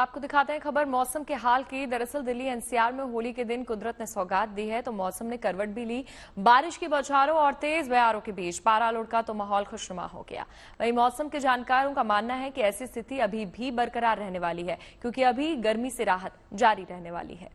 आपको दिखाते हैं खबर मौसम के हाल की। दरअसल दिल्ली एनसीआर में होली के दिन कुदरत ने सौगात दी है तो मौसम ने करवट भी ली। बारिश की बौछारों और तेज बयारों के बीच पारा लुढ़का तो माहौल खुशनुमा हो गया। वहीं मौसम के जानकारों का मानना है कि ऐसी स्थिति अभी भी बरकरार रहने वाली है, क्योंकि अभी गर्मी से राहत जारी रहने वाली है।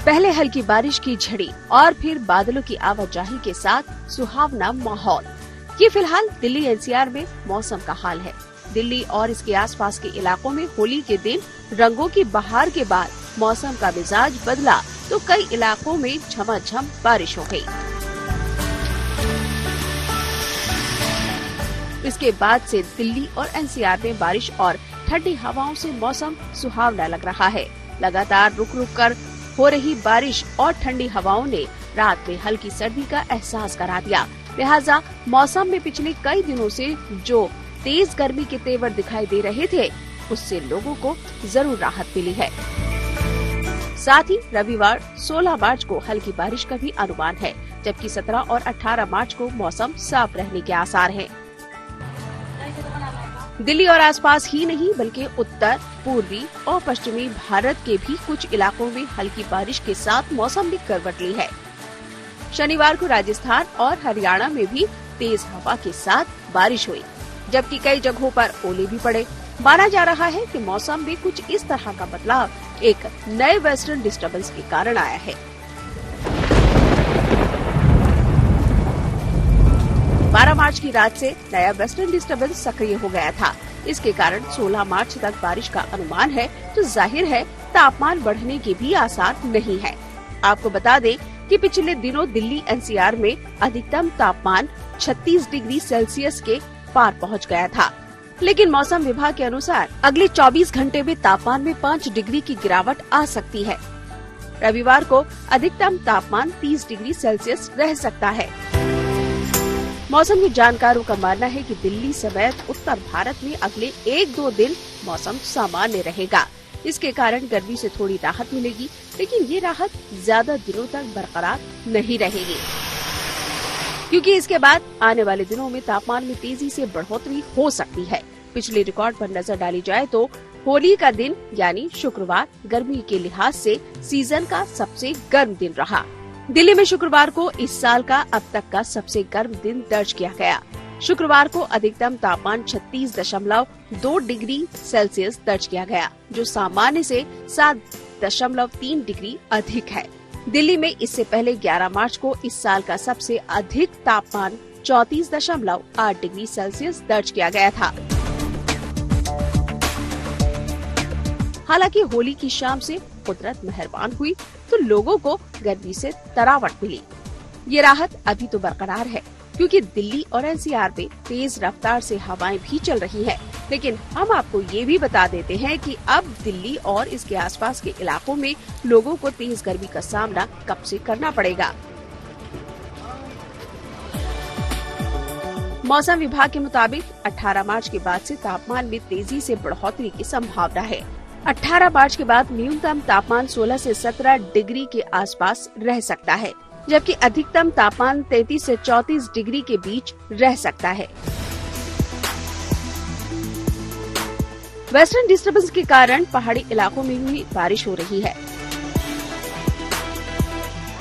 पहले हल्की बारिश की झड़ी और फिर बादलों की आवाजाही के साथ सुहावना माहौल। ये फिलहाल दिल्ली एनसीआर में मौसम का हाल है। दिल्ली और इसके आसपास के इलाकों में होली के दिन रंगों की बहार के बाद मौसम का मिजाज बदला तो कई इलाकों में झमाझम बारिश हो गई। इसके बाद से दिल्ली और एनसीआर में बारिश और ठंडी हवाओं से मौसम सुहावना लग रहा है। लगातार रुक रुक कर हो रही बारिश और ठंडी हवाओं ने रात में हल्की सर्दी का एहसास करा दिया। लिहाजा मौसम में पिछले कई दिनों से जो तेज गर्मी के तेवर दिखाई दे रहे थे, उससे लोगों को जरूर राहत मिली है। साथ ही रविवार 16 मार्च को हल्की बारिश का भी अनुमान है, जबकि 17 और 18 मार्च को मौसम साफ रहने के आसार हैं। दिल्ली और आसपास ही नहीं बल्कि उत्तर, पूर्वी और पश्चिमी भारत के भी कुछ इलाकों में हल्की बारिश के साथ मौसम ने करवट ली है। शनिवार को राजस्थान और हरियाणा में भी तेज हवा के साथ बारिश हुई, जबकि कई जगहों पर ओले भी पड़े। माना जा रहा है कि मौसम में कुछ इस तरह का बदलाव एक नए वेस्टर्न डिस्टर्बेंस के कारण आया है। 12 मार्च की रात से नया वेस्टर्न डिस्टर्बेंस सक्रिय हो गया था। इसके कारण 16 मार्च तक बारिश का अनुमान है, तो जाहिर है तापमान बढ़ने के भी आसार नहीं है। आपको बता दें कि पिछले दिनों दिल्ली एनसीआर में अधिकतम तापमान 36 डिग्री सेल्सियस के पार पहुंच गया था, लेकिन मौसम विभाग के अनुसार अगले 24 घंटे में तापमान में 5 डिग्री की गिरावट आ सकती है। रविवार को अधिकतम तापमान 30 डिग्री सेल्सियस रह सकता है। मौसम के जानकारों का मानना है कि दिल्ली समेत उत्तर भारत में अगले 1-2 दिन मौसम सामान्य रहेगा। इसके कारण गर्मी से थोड़ी राहत मिलेगी, लेकिन ये राहत ज्यादा दिनों तक बरकरार नहीं रहेगी, क्योंकि इसके बाद आने वाले दिनों में तापमान में तेजी से बढ़ोतरी हो सकती है। पिछले रिकॉर्ड पर नजर डाली जाए तो होली का दिन यानी शुक्रवार गर्मी के लिहाज से सीजन का सबसे गर्म दिन रहा। दिल्ली में शुक्रवार को इस साल का अब तक का सबसे गर्म दिन दर्ज किया गया। शुक्रवार को अधिकतम तापमान 36.2 डिग्री सेल्सियस दर्ज किया गया, जो सामान्य से 7.3 डिग्री अधिक है। दिल्ली में इससे पहले 11 मार्च को इस साल का सबसे अधिक तापमान 34.8 डिग्री सेल्सियस दर्ज किया गया था। हालांकि होली की शाम से कुदरत मेहरबान हुई तो लोगों को गर्मी से तरावट मिली। ये राहत अभी तो बरकरार है, क्योंकि दिल्ली और एनसीआर में तेज रफ्तार से हवाएं भी चल रही हैं। लेकिन हम आपको ये भी बता देते हैं कि अब दिल्ली और इसके आसपास के इलाकों में लोगों को तेज गर्मी का सामना कब से करना पड़ेगा। मौसम विभाग के मुताबिक 18 मार्च के बाद से तापमान में तेजी से बढ़ोतरी की संभावना है। 18 मार्च के बाद न्यूनतम तापमान 16 से 17 डिग्री के आसपास रह सकता है, जबकि अधिकतम तापमान 33 से 34 डिग्री के बीच रह सकता है। वेस्टर्न डिस्टर्बेंस के कारण पहाड़ी इलाकों में भी बारिश हो रही है।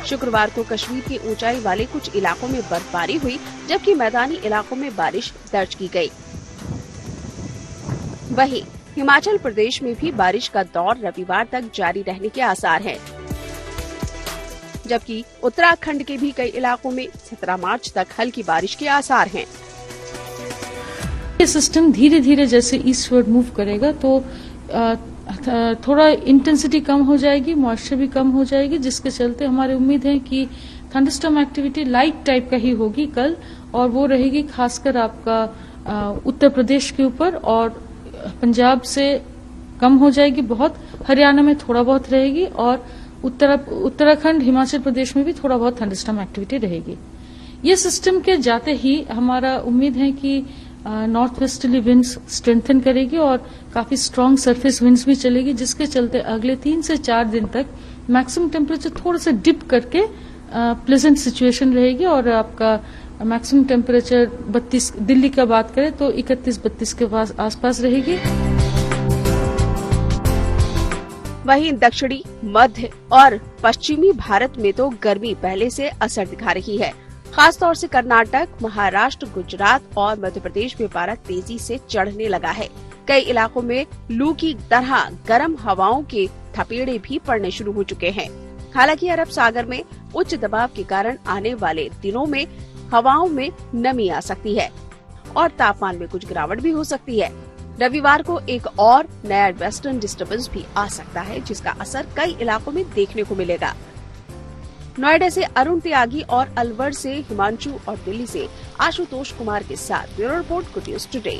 शुक्रवार को कश्मीर के ऊंचाई वाले कुछ इलाकों में बर्फबारी हुई, जबकि मैदानी इलाकों में बारिश दर्ज की गई। वहीं हिमाचल प्रदेश में भी बारिश का दौर रविवार तक जारी रहने के आसार हैं, जबकि उत्तराखंड के भी कई इलाकों में 17 मार्च तक हल्की बारिश के आसार हैं। ये सिस्टम धीरे धीरे जैसे ईस्टवर्ड मूव करेगा तो थोड़ा इंटेंसिटी कम हो जाएगी, मॉइस्चर भी कम हो जाएगी, जिसके चलते हमारी उम्मीद है कि थंडरस्टॉर्म एक्टिविटी लाइट टाइप का ही होगी कल, और वो रहेगी खासकर आपका उत्तर प्रदेश के ऊपर, और पंजाब से कम हो जाएगी बहुत, हरियाणा में थोड़ा बहुत रहेगी, और उत्तराखंड हिमाचल प्रदेश में भी थोड़ा बहुत थंडरस्टॉर्म एक्टिविटी रहेगी। ये सिस्टम के जाते ही हमारा उम्मीद है कि नॉर्थ वेस्टर्ली विंड्स स्ट्रेंथन करेगी और काफी स्ट्रांग सरफेस विंड्स भी चलेगी, जिसके चलते अगले 3 से 4 दिन तक मैक्सिमम टेम्परेचर थोड़ा सा डिप करके प्लेजेंट सिचुएशन रहेगी और आपका मैक्सिमम टेम्परेचर 32, दिल्ली का बात करें तो 31-32 के आसपास रहेगी। वहीं दक्षिणी, मध्य और पश्चिमी भारत में तो गर्मी पहले से असर दिखा रही है। खासतौर से कर्नाटक, महाराष्ट्र, गुजरात और मध्य प्रदेश में पारा तेजी से चढ़ने लगा है। कई इलाकों में लू की तरह गर्म हवाओं के थपेड़े भी पड़ने शुरू हो चुके हैं। हालांकि अरब सागर में उच्च दबाव के कारण आने वाले दिनों में हवाओं में नमी आ सकती है और तापमान में कुछ गिरावट भी हो सकती है। रविवार को एक और नया वेस्टर्न डिस्टर्बेंस भी आ सकता है, जिसका असर कई इलाकों में देखने को मिलेगा। नोएडा से अरुण त्यागी और अलवर से हिमांशु और दिल्ली से आशुतोष कुमार के साथ bureau report, good news today.